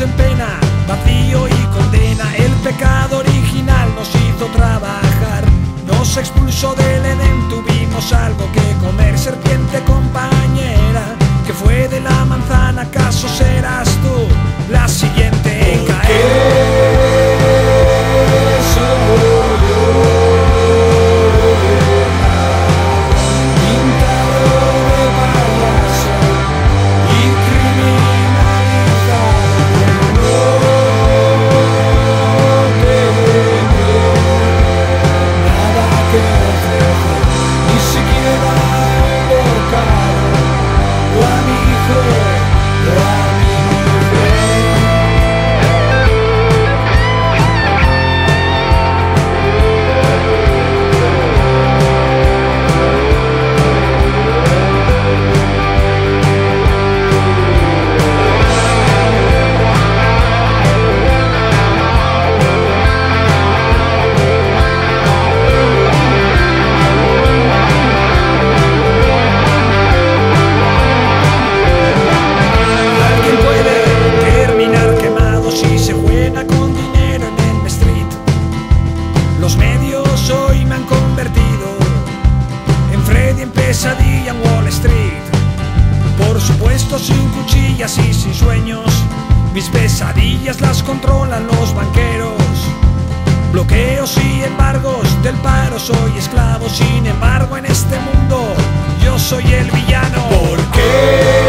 En pena, vacío y condena. El pecado original nos hizo trabajar, nos expulsó del Edén, tuvimos algo que comer. Serpiente compañera, que fue de la manzana, ¿acaso serás tú la siguiente en caer? Los medios hoy me han convertido en Freddy en Pesadilla en Wall Street. Por supuesto sin cuchillas y sin sueños, mis pesadillas las controlan los banqueros. Bloqueos y embargos del paro, soy esclavo. Sin embargo en este mundo yo soy el villano. ¿Por qué?